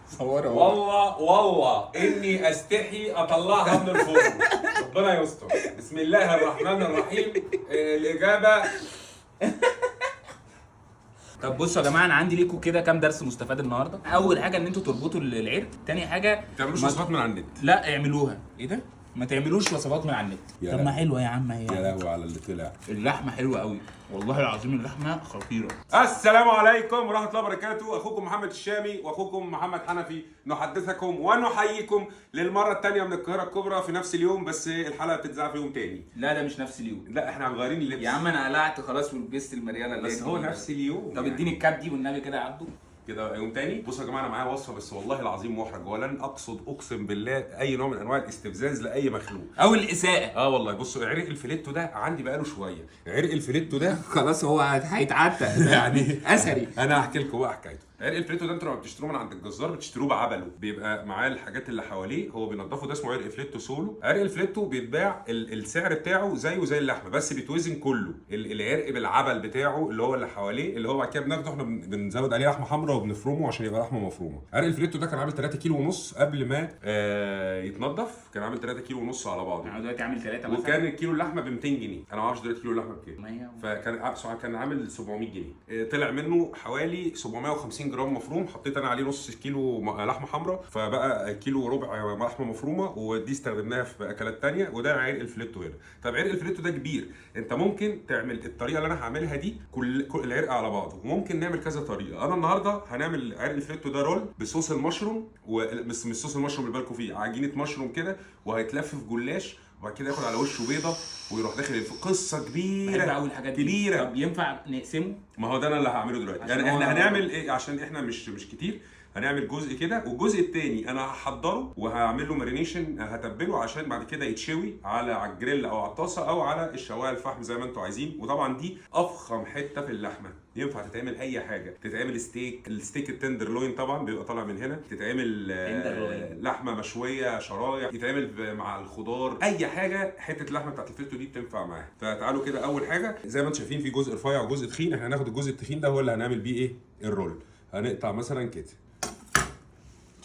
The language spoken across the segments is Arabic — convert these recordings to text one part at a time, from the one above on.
صورها والله اني استحي اطلعها من الفرن. ربنا يستر. بسم الله الرحمن الرحيم. الاجابه. طب بصوا يا جماعه، انا عندي ليكم كده كام درس مستفاد النهارده. اول حاجه ان انتوا تربطوا العرق، تاني حاجه ما تعملوش وصفات من على النت. لا اعملوها. ايه ده؟ ما تعملوش وصفات من على النت. طب ما حلوه يا عم. هي يا لهوي على اللي طلع. اللحمه حلوه قوي والله العظيم، اللحمه خطيره. السلام عليكم ورحمه الله وبركاته. اخوكم محمد الشامي واخوكم محمد حنفي نحدثكم ونحييكم للمره الثانيه من القاهره الكبرى في نفس اليوم، بس الحلقه بتتذاع في يوم تاني. لا ده مش نفس اليوم. لا احنا مغيرين اللبس يا عم انا قلعت خلاص ولبست المرياله اللي بس هو نفس اليوم. طب اديني الكاب دي والنبي كده يا عبده كده يوم تاني. بصوا يا جماعه، انا معايا وصفه بس والله العظيم محرج، ولن اقصد اقسم بالله اي نوع من انواع الاستفزاز لاي مخلوق او الاساءه. والله. بصوا عرق الفليتو ده عندي بقاله شويه. عرق الفليتو ده خلاص هو هيتعتق يعني اثري. انا هحكي لكم بقى حكايته. عرق الفليتو ده انتوا لما بتشتروه من عند الجزار بتشتروه بعبله، بيبقى معاه الحاجات اللي حواليه هو بينضفه، ده اسمه عرق فليتو سولو. عرق الفليتو بيتباع السعر بتاعه زيه زي اللحمه بس بيتوزن كله. العرق بالعبل بتاعه اللي هو اللي حواليه، اللي هو بعد كده بناخده احنا بنزود عليه لحمه حمراء وبنفرمه عشان يبقى لحمه مفرومه. عرق الفليتو ده كان عامل 3 كيلو ونص قبل ما يتنضف، كان عامل 3 كيلو ونص على بعضه. انا دلوقتي عامل 3 مثلا، وكان الكيلو اللحمه ب 200 جنيه. انا ما اعرفش دلوقتي كيلو اللحمه بكام، 100. فكان عامل 700 جنيه. طلع منه حوالي 750 جرام مفروم. حطيت انا عليه نص كيلو لحمه حمراء، فبقى كيلو وربع لحمه مفرومه، ودي استخدمناها في اكلات تانية. وده عرق الفليتو هنا. طب عرق الفليتو ده كبير، انت ممكن تعمل الطريقه اللي انا هعملها دي كل العرق على بعضه، وممكن نعمل كذا طريقه. انا النهارده هنعمل عرق الفليتو ده رول بصوص المشروم، بس مش صوص المشروم اللي بالكم فيه، عجينه مشروم كده، وهيتلف في جلاش، وبعد كده ياخد على وشه بيضه ويروح داخل في قصه كبيره. بحب قوي الحاجات دي. كبيره. طب ينفع نقسمه؟ ما هو ده انا اللي هعمله دلوقتي. يعني احنا هنعمل ايه عشان احنا مش كتير. هنعمل جزء كده، والجزء الثاني انا هحضره وهعمل له مارينيشن، هتبله عشان بعد كده يتشوي على الجريل او على الطاسه او على الشوايه الفحم زي ما انتم عايزين. وطبعا دي افخم حته في اللحمه، ينفع تتعمل اي حاجه. تتعمل الستيك التندر لوين طبعا بيبقى طالع من هنا، تتعمل لحمه مشويه شرايح، يتعمل مع الخضار، اي حاجه. حته اللحمه بتاعت الفليتو دي بتنفع معاها. فتعالوا كده، اول حاجه زي ما انتم شايفين في جزء رفيع وجزء تخين. احنا هناخد الجزء التخين ده هو اللي هنعمل بيه ايه؟ الرول. هنقطع مثلا كده،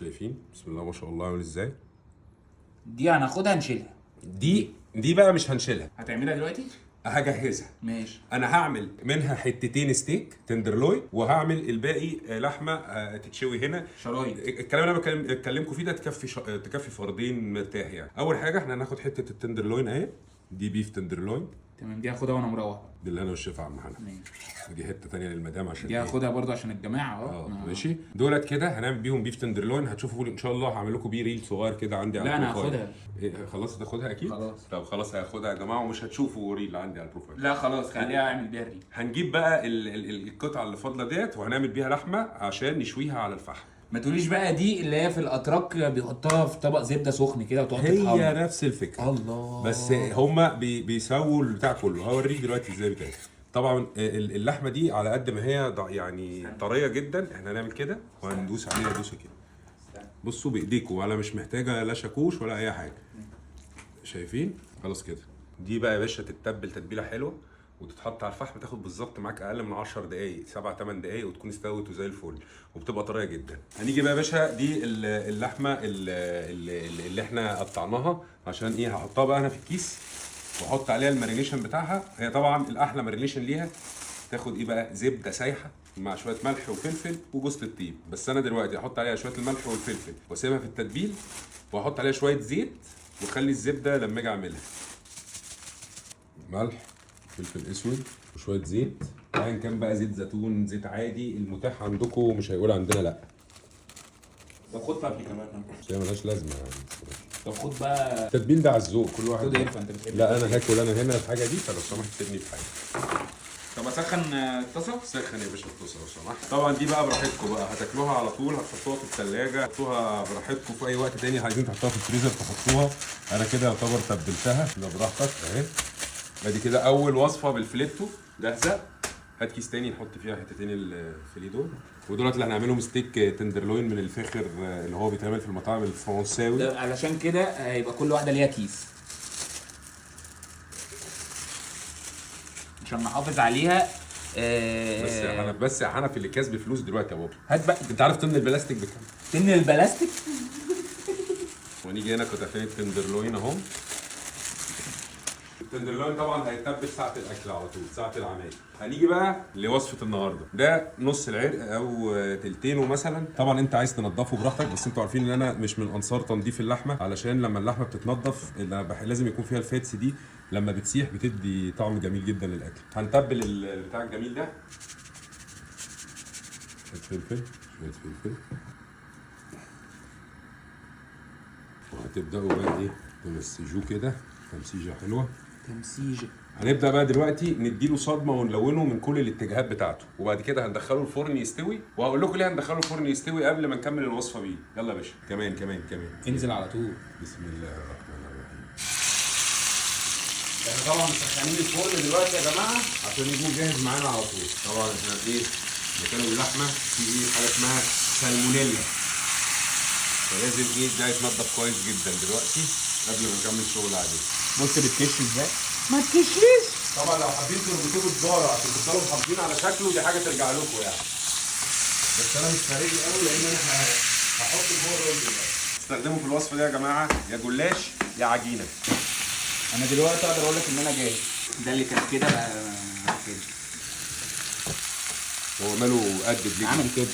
شايفين بسم الله ما شاء الله عامل ازاي. دي هناخدها نشيلها. دي بقى مش هنشيلها، هتعملها دلوقتي؟ هجهزها. ماشي. انا هعمل منها حتتين ستيك تندرلوي، وهعمل الباقي لحمه تتشوي هنا شرايط. الكلام اللي انا بكلمكم فيه ده تكفي فردين مرتاح يعني. اول حاجه احنا هناخد حته التندرلوين اهي، دي بيف تندرلوين. تمام، دي هاخدها وانا مروح. دي اللي انا والشيف عم حنفي. ماشي. دي حته ثانيه للمدام عشان دي هاخدها برضو عشان الجماعه. ماشي. دولت كده هنعمل بيهم بيف تندرلوين. هتشوفوا ان شاء الله هعمل لكم بيه ريل صغير كده عندي على البروفايل. لا انا هاخدها. خلاص هتاخدها اكيد. خلاص. طب خلاص هاخدها يا جماعه، ومش هتشوفوا ريل عندي على البروفايل. لا خلاص خليها اعمل بيها الريل. هنجيب بقى القطعه اللي فاضله ديت، وهنعمل بيها لحمه عشان نشويها على الفحم. ما تقوليش بقى دي اللي هي في الاتراك بيحطها في طبق زبده سخن كده وتقعد تتحمر. هي نفس الفكره. الله. بس هما بيسووا البتاع كله. هوريك دلوقتي ازاي بتاعي. طبعا اللحمه دي على قد ما هي يعني طريه جدا، احنا هنعمل كده وهندوس عليها دوسه كده. بصوا بايديكم، ولا مش محتاجه لا شاكوش ولا اي حاجه. شايفين؟ خلاص كده. دي بقى يا باشا تتبل تتبيله حلوه وتتحط على الفحم، تاخد بالظبط معاك اقل من 10 دقائق، 7 8 دقائق، وتكون استوت وزي الفل، وبتبقى طريه جدا. هنيجي بقى يا باشا، دي اللحمه اللي احنا قطعناها عشان ايه. هحطها بقى انا في الكيس واحط عليها المارينيشن بتاعها. هي طبعا الاحلى مارينيشن ليها تاخد ايه بقى؟ زبده سايحه مع شويه ملح وفلفل وجوز الطيب. بس انا دلوقتي هحط عليها شويه الملح والفلفل واسيبها في التتبيل، واحط عليها شويه زيت، واخلي الزبده لما اجي اعملها. ملح، فلفل اسود، وشويه زيت، ايا كان بقى، زيت زيتون، زيت عادي، المتاح عندكم، مش هيقول عندنا لا. طب خد فابري كمان. بس هي ملهاش لازمه يعني. طب خد بقى التتبيل ده على الذوق، كل واحد. خد ايه انت بتحب؟ لا انا هاكل انا هنا الحاجه دي، فلو سمحت سيبني في حاجه. طب اسخن الطاسه؟ سخن يا باشا الطاسه لو سمحت. طبعا دي بقى براحتكم بقى، هتاكلوها على طول، هتحطوها في الثلاجه، هتحطوها براحتكم في اي وقت تاني عايزين تحطوها في الفريزر تحطوها. انا كده يعتبر تبلتها، يبقى براحتك اهي. ادي كده اول وصفه بالفليتو جاهزه. هات كيس تاني نحط فيها حتتين الفيليه دول، ودولت اللي هنعملهم ستيك تندرلوين من الفخر اللي هو بيتعمل في المطاعم الفرنساوي. علشان كده هيبقى كل واحده ليها كيس عشان نحافظ عليها. بس يا حنفي اللي كسب فلوس دلوقتي يا بابا. هات بقى. انت عارف طن البلاستيك بكام؟ سن البلاستيك. ونيجي هنا قطعتين التندرلوين اهو. التندرلوين طبعا هيتبل ساعة الأكل على طول، ساعة العمايل. هنيجي بقى لوصفة النهارده، ده نص العرق أو تلتينه مثلا، طبعا أنت عايز تنضفه براحتك، بس أنتوا عارفين إن أنا مش من أنصار تنظيف اللحمة، علشان لما اللحمة بتتنضف لازم يكون فيها الفاتس دي، لما بتسيح بتدي طعم جميل جدا للأكل. هنتبل البتاع الجميل ده. شوية فلفل، شوية فلفل. وهتبدأوا بقى إيه تمسجوه كده تمسيجة حلوة. تمسيجة. هنبدا بقى دلوقتي نديله صدمه ونلونه من كل الاتجاهات بتاعته، وبعد كده هندخله الفرن يستوي، وهقول لكم ليه هندخله الفرن يستوي قبل ما نكمل الوصفه بيه. يلا يا باشا. كمان انزل على طول. بسم الله الرحمن الرحيم. احنا طبعا مسخنين الفرن دلوقتي يا جماعه عشان يكون جاهز معانا على طول. طبعا احنا ايه مكان اللحمه في ايه حاجه اسمها سالمونيلا، فلازم ايه ده يتنضف كويس جدا دلوقتي قبل ما نكمل شغل عليه. بص بتكش ازاي؟ ما تكشيش. طبعا لو حابين تربطوه بالزاره عشان تفضلوا محافظين على شكله دي حاجه ترجع لكم يعني، بس انا مش فارق لي قوي لان انا هحطه جوه الرز دلوقتي. استخدمه في الوصفه دي يا جماعه يا جلاش يا عجينه. انا دلوقتي اقدر اقول لك ان انا جاهز. ده اللي كان كده بقى كده. هو ماله قد ليه عامل كده.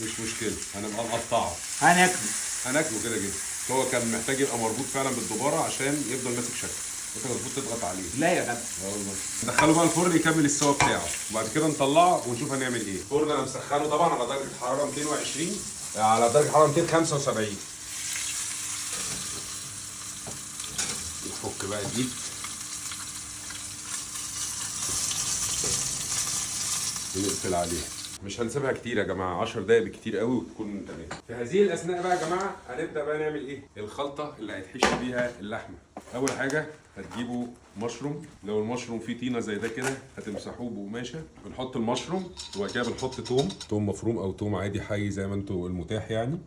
مش مشكله هنبقى نقطعه. هناكله كده كده. هو كان محتاج يبقى مربوط فعلا بالدباره عشان يفضل ماسك شكله. انت المفروض تضغط عليه. لا يا جدع. اه والله. ندخله بقى الفرن يكمل السوا بتاعه، وبعد كده نطلعه ونشوف هنعمل ايه. الفرن انا مسخنه طبعا على درجه حراره 220 على درجه حراره 275. نفك بقى دي. ونقفل عليها. مش هنسيبها كتير يا جماعه، 10 دقايق بالكتير قوي وتكون تمام. في هذه الاثناء بقى يا جماعه هنبدا بقى نعمل ايه؟ الخلطه اللي هيتحشي بيها اللحمه. اول حاجه هتجيبوا مشروم، لو المشروم فيه طينه زي ده كده هتمسحوه بقماشه. بنحط المشروم وبعد كده بنحط توم مفروم او توم عادي حي زي ما انتوا المتاح يعني.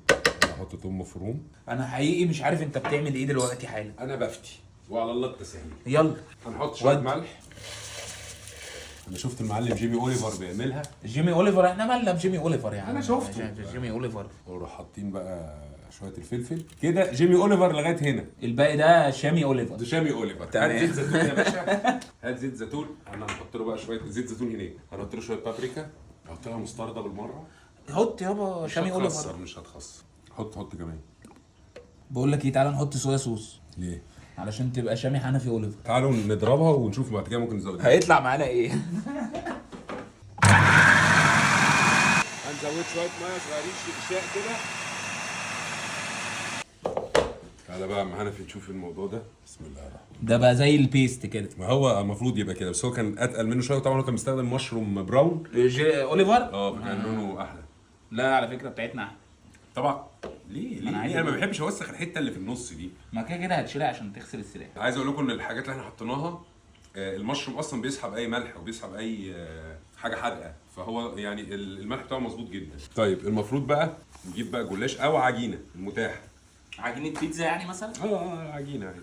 هنحط توم مفروم. انا حقيقي مش عارف انت بتعمل ايه دلوقتي حالا. انا بفتي وعلى الله التسهيل. يلا. هنحط شويه ملح. انا شفت المعلم جيمي اوليفر بيعملها. جيمي اوليفر، احنا مالنا بجيمي اوليفر يعني. انا شفته. جيمي اوليفر. وراح حاطين بقى شويه الفلفل كده. جيمي اوليفر لغايه هنا. الباقي ده شامي اوليفر. ده شامي اوليفر. هات زيت زيتون يا باشا. هات زيت زيتون. انا هنحط له بقى شويه زيت زيتون هناك. هنحط له شويه بابريكا. نحط لها مستردة بالمره. حط يابا شامي اوليفر. مش هتخسر. حط كمان. بقول لك ايه، تعالى نحط صويا صوص. ليه؟ علشان تبقى شامي حنفي اوليفر. تعالوا نضربها ونشوف بعد كده ممكن نزودها. هيطلع معانا ايه؟ هنزود شويه ميه صغيرين شقشاق كده. تعالى بقى معانا في نشوف الموضوع ده. بسم الله الرحمن الرحيم. ده بقى زي البيست كده. ما هو المفروض يبقى كده، بس هو كان اتقل منه شويه. طبعا هو كان مستخدم مشروم براون. اوليفر؟ فكان لونه احلى. لا على فكره بتاعتنا احلى. طبعا. ليه انا ما بحبش اوسخ الحته اللي في النص دي. ما كده كده هتشيلها عشان تغسل السلاح. عايز اقول لكم ان الحاجات اللي احنا حطيناها المشروم اصلا بيسحب اي ملح وبيسحب اي حاجه حادقه، فهو يعني الملح بتاعه مظبوط جدا. طيب المفروض بقى نجيب بقى جلاش او عجينه المتاح. عجينه بيتزا يعني مثلا؟ عجينه عادي.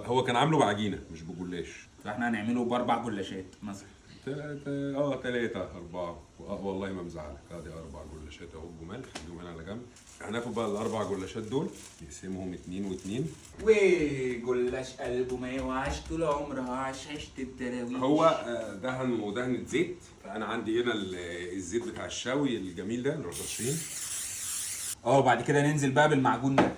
هو كان عامله بعجينه مش بجلاش. فاحنا هنعمله ب4 جلاشات مثلا. 3 4 والله ما مزعلك. ادي 4 جلاشات اهو بملح. خليهم هنا على جنب. هناخد بقى ال4 جلاشات دول نقسمهم 2 و2. وجلاش قلبه ما يوعش طول عمرها عشت الدراويش. هو دهن ودهنة زيت. فانا عندي هنا الزيت بتاع الشاوي الجميل ده نروح رشين. وبعد كده ننزل بقى بالمعجون ده.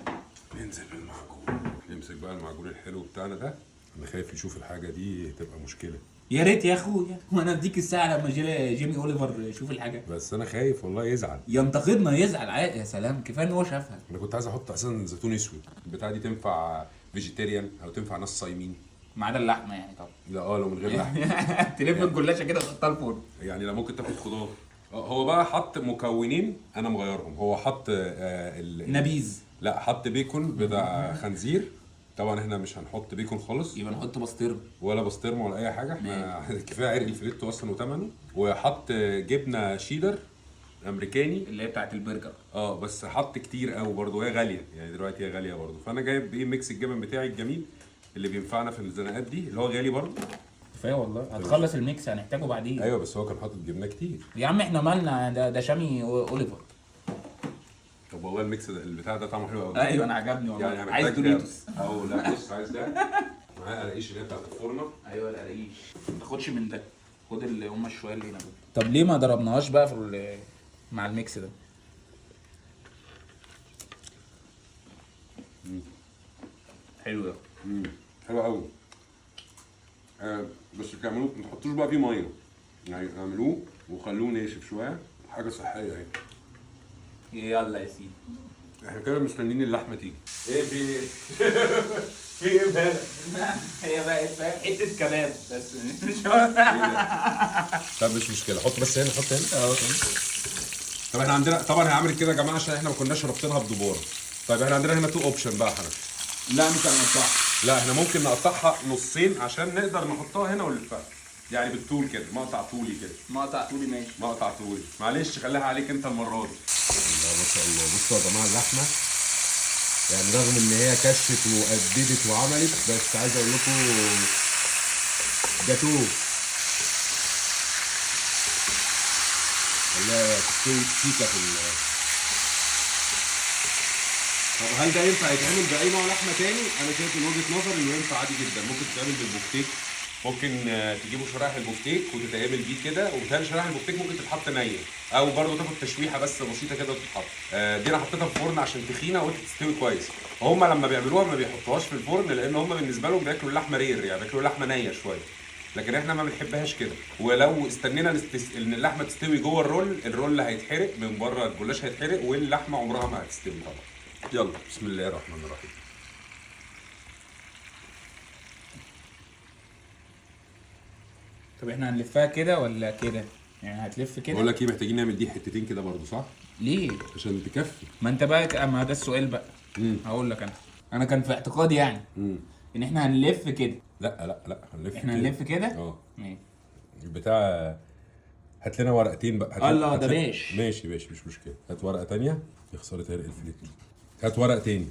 ننزل بالمعجون. نمسك بقى المعجون الحلو بتاعنا ده. انا خايف يشوف الحاجه دي تبقى مشكله. يا ريت يا اخويا، وانا اديك الساعه لما جيمي اوليفر يشوف الحاجه. بس انا خايف والله يزعل. ينتقدنا يزعل عادي. يا سلام كفايه ان هو شافها. انا كنت عايز احط اساسا زيتون اسود. البتاعه دي تنفع فيجيتيريان او تنفع ناس صايمين. ما عدا اللحمه يعني طبعا. لا لو من غير لحمه. تلف الجلاشه كده وتحطها الفرن. يعني لا ممكن تاخد خضار. هو بقى حط مكونين انا مغيرهم. هو حط نبيذ. لا حط بيكون بتاع خنزير. طبعا احنا مش هنحط بيكون خالص. يبقى نحط بسطرمه ولا بسطرمه ولا اي حاجه. احنا كفايه عرق الفريتو اصلا وثمنه. وحط جبنه شيدر امريكاني اللي هي بتاعت البرجر. بس حط كتير قوي برضه وهي غاليه يعني. دلوقتي هي غاليه برضه. فانا جايب ميكس الجبن بتاعي الجميل اللي بينفعنا في الزنقات دي اللي هو غالي برضه. كفايه والله. هتخلص الميكس هنحتاجه بعدين. ايوه بس هو كان حاطط جبنه كتير. يا عم احنا مالنا، ده شامي اوليفر. طب والله الميكس ده البتاع ده طعمه حلو قوي. ايوه انا عجبني والله. يعني عايز محتاج دوريتوس. او لا بص عايز ده معاه قراقيش اللي هي بتاعت الفرنه. ايوه القراقيش. ما تاخدش من ده، خد اللي هم الشويه اللي هنا دول. طب ليه ما ضربناهاش بقى في مع الميكس ده؟ حلو ده. حلو قوي. بس تعملوه ما تحطوش بقى فيه ميه، يعني اعملوه وخلوه ناشف شويه، حاجه صحيه اهي. يلا يا سيدي. احنا كده مستنيين اللحمه تيجي. ايه في ايه؟ في ايه بهذا؟ هي بقت فاهم حته كباب بس مش طب مش مشكله، حط بس هنا، حط هنا. طب احنا عندنا طبعا هعمل كده يا جماعه عشان احنا ما كناش رابطينها بدباره. طيب احنا عندنا هنا تو اوبشن بقى حضرتك. لا مش هنقطعها. لا احنا ممكن نقطعها نصين عشان نقدر نحطها هنا ونلفها، يعني بالطول كده، مقطع طولي كده. مقطع طولي ماشي. مقطع طولي، معلش خليها عليك انت المره دي. الله ما شاء الله. بصوا يا جماعه اللحمه يعني رغم ان هي كشت وقددت وعملت، بس عايز اقول لكم جاتوه. والله تستوي سيكه في طب هل ده ينفع يتعمل باي نوع لحمه تاني؟ انا شايف من وجهه نظري انه ينفع عادي جدا، ممكن تتعمل بالبوفتيك، ممكن تجيبوا شرايح البوفتيك وتتعمل بيه كده، وبالتالي شرايح البوفتيك ممكن تتحط نيه او برضه تاخد تشويحه بس بسيطه كده وتتحط. دي انا حطيتها في الفرن عشان تخينه وقلت تستوي كويس. هم لما بيعملوها ما بيحطوهاش في الفرن لان هم بالنسبه لهم بياكلوا اللحمه رير، يعني بياكلوا اللحمه نيه شويه، لكن احنا ما بنحبهاش كده. ولو استنينا ان اللحمه تستوي جوه الرول هيتحرق من بره، الجلاش هيتحرق واللحمه عمرها ما هتستوي طبعا. يلا بسم الله الرحمن الرحيم. طب احنا هنلفها كده ولا كده؟ يعني هتلف كده؟ بقول لك ايه، محتاجين نعمل دي حتتين كده برضو صح؟ ليه؟ عشان تكفي. ما انت بقى، ما ده السؤال بقى. هقول لك انا كان في اعتقادي يعني ان احنا هنلف كده. لا هنلف. احنا هنلف كده؟ اه ماشي. البتاع هات لنا ورقتين بقى. الله ده باش. ماشي مش مشكله. هات ورقه تانية. يا خساره هرق الفليت. هات ورق تاني.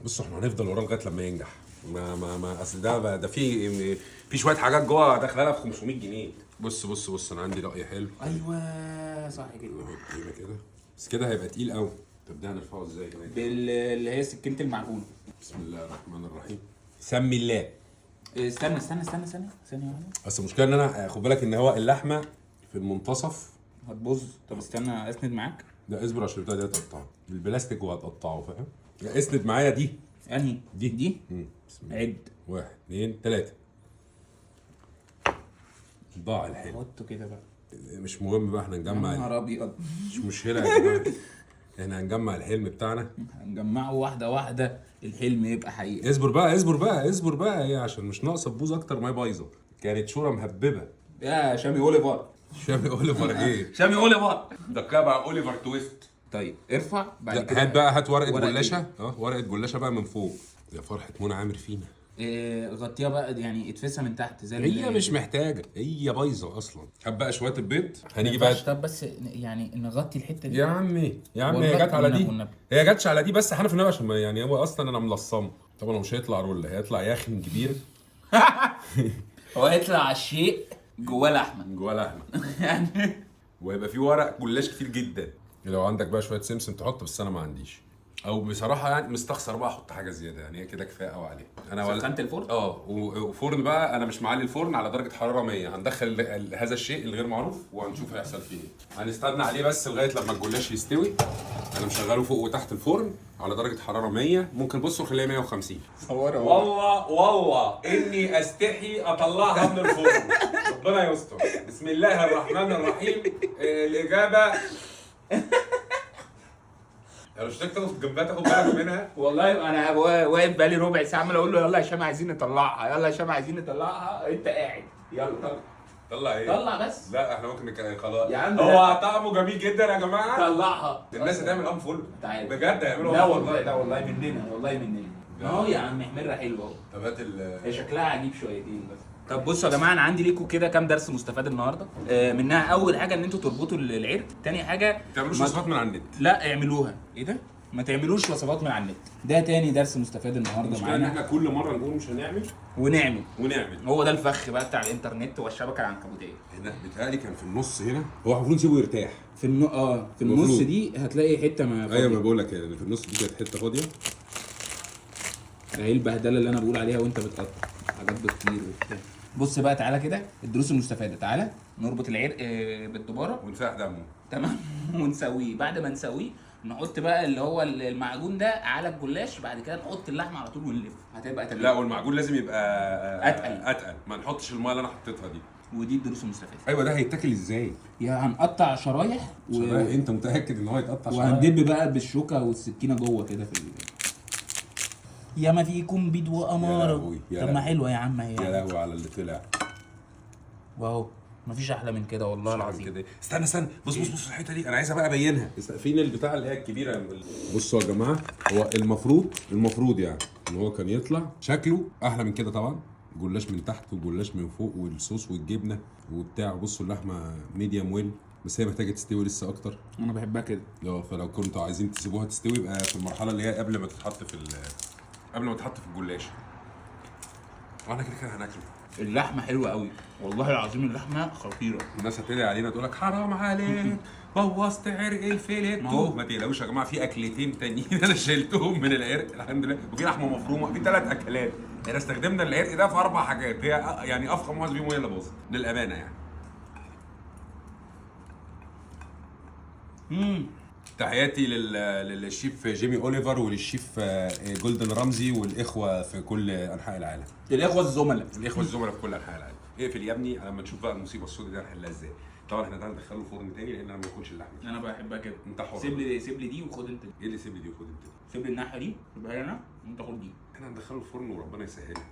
بصوا احنا هنفضل وراه لغايه لما ينجح. ما اصل ده في شويه حاجات جوه داخله لها في 500 جنيه. بص انا عندي راي حلو. ايوه صح كده. كده بس كده هيبقى تقيل قوي. طب ده هنرفعه ازاي كمان؟ اللي هي سكينه المعجون. بسم الله الرحمن الرحيم. سمي الله. استنى ثانيه واحده. بس المشكله ان انا خد بالك ان هو اللحمه في المنتصف هتبوظ. طب استنى اسند معاك. ده اصبر عشان البتاع دي هتقطعه بالبلاستيك وهتقطعه، فاهم؟ اسند معايا دي. انهي؟ دي؟ بسم الله. عد 1 2 3. ضاع الحلم. حطه كده بقى. مش مهم بقى، احنا نجمع. يا نهار ابيض. مش مشكله يا جماعه. احنا هنجمع الحلم بتاعنا. هنجمعه واحده واحده الحلم يبقى حقيقه. اصبر بقى ايه، عشان مش ناقصه تبوظ اكتر ما هي بايظه. كانت شوره مهببه. يا شامي اوليفر. شامي اوليفر ايه؟ شامي اوليفر. ده كده بقى اوليفر تويست. طيب ارفع بعد كده. هات ورقه جلاشه. ورقه جلاشه بقى من فوق. يا فرحه منى عامر فينا. غطيها بقى يعني اتفسها من تحت زي هي مش محتاجه، هي بايظه اصلا. هات بقى شويه البيض. هنيجي بقى. طب بس يعني نغطي الحته دي يا عمي هي جت على دي. هي جاتش على دي بس حنف النبي عشان يعني هو اصلا انا ملصمه. طبعا هو مش هيطلع رول، هيطلع يخن كبير. هو هيطلع على الشيء جواه لحمه. جواه لحمه يعني. وهيبقى فيه ورق جلاش كتير جدا. لو عندك بقى شويه سمسم تحط، بس انا ما عنديش. او بصراحه يعني مستخسر بقى احط حاجه زياده، يعني هي كده كفايه قوي عليه. انا سخنت الفرن؟ وفرن بقى انا مش معلي الفرن على درجه حراره 100. هندخل هذا الشيء الغير معروف وهنشوف هيحصل فيه ايه. هنستنى عليه بس لغايه لما الجلاش يستوي. انا مشغله فوق وتحت الفرن على درجه حراره 100. ممكن بصوا خليها 150. صورها. والله اني استحي اطلعها من الفرن. ربنا يستر. بسم الله الرحمن الرحيم. الاجابه لو اشتركت تاخد جنبها تاخد بالك منها. والله انا واقف بقالي ربع ساعه عمال اقول له يلا يا هشام عايزين نطلعها، يلا يا هشام عايزين نطلعها، انت قاعد يلا طلع ايه؟ طلع بس. لا احنا ممكن خلاص يا عم هو طعمه جميل جدا يا جماعه. طلعها. الناس هتعمل ام فول. تعالى بجد هيعملوا لا ام فول. والله، لا والله مننا اهو يا عم محمرة حلوه اهو. طب هات هي شكلها عجيب شويتين بس. طب بصوا يا جماعه انا عندي ليكم كده كام درس مستفاد النهارده. منها اول حاجه ان انتوا تربطوا العرق، تاني حاجه تعملوش وصفات من على النت. لا اعملوها. ايه ده؟ ما تعملوش وصفات من على النت. ده تاني درس مستفاد النهارده المشكله ان معانا. احنا كل مره نقول مش هنعمل ونعمل. هو هو ده الفخ بقى بتاع الانترنت والشبكه العنكبوتيه. هنا بيتهيألي كان في النص هنا، هو المفروض نسيبه يرتاح. في في النص المفروض. دي هتلاقي حته ما ايوه ما بقول لك يعني في النص دي كانت حته فاضيه. اهي البهدله اللي انا بقول عليها وانت بتقطع حاجات بتطير وبتاع. بص بقى تعالى كده الدروس المستفاده. تعالى نربط العرق بالدباره ونفاح دمه. تمام. ونسويه. بعد ما نسويه نحط بقى اللي هو المعجون ده على الجلاش. بعد كده نحط اللحمه على طول ونلف. هتبقى تمام. لا والمعجون لازم يبقى اتقل. ما نحطش الميه اللي انا حطيتها دي. ودي الدروس المستفاده. ايوه ده هيتاكل ازاي؟ يا هنقطع شرايح انت متاكد ان هو يتقطع شرايح؟ وهندب بقى بالشوكه والسكينه جوه كده في يا ما فيكم بيد واماره. طب ما حلوه يا عم. هي يا لهوي على اللي طلع. واو مفيش احلى من كده والله العظيم. كده استنى بص الحته دي انا عايزها بقى ابينها. فين البتاع اللي هي الكبيره؟ بصوا يا جماعه، هو المفروض يعني ان هو كان يطلع شكله احلى من كده طبعا. جلاش من تحت وجلاش من فوق والصوص والجبنه وبتاع. بصوا اللحمه ميديوم ويل، بس هي محتاجه تستوي لسه اكتر. انا بحبها كده. فلو كنتوا عايزين تسيبوها تستوي يبقى في المرحله اللي هي قبل ما تتحط في الجلاش. وانا كده هناكله. اللحمه حلوه قوي والله العظيم. اللحمه خطيره. الناس هتدعي علينا تقول لك حرام عليك بوظت عرق الفيليتو. ما تقلقوش يا جماعه، في اكلتين تانيين انا شلتهم من العرق الحمد لله، وفي لحمه مفرومه، في 3 اكلات. احنا استخدمنا العرق ده في 4 حاجات، هي يعني افخم واحده فيهم هي اللي باظت للامانه يعني. تحياتي للشيف جيمي اوليفر وللشيف جولدن رامزي والاخوه في كل انحاء العالم. الاخوه الزملاء في كل انحاء العالم. اقفل يا ابني لما نشوف بقى المصيبه السوداء دي هنحلها ازاي. طبعا احنا تعالى ندخله فرن تاني لان انا ما باكلش اللحمه دي. انا بحبها كده. انت حر. سيب لي دي وخد انت دي. ايه اللي سيب لي دي وخد انت دي؟ سيب لي الناحيه دي سيبها لي انا وانت خد دي. احنا هندخله الفرن وربنا يسهلها.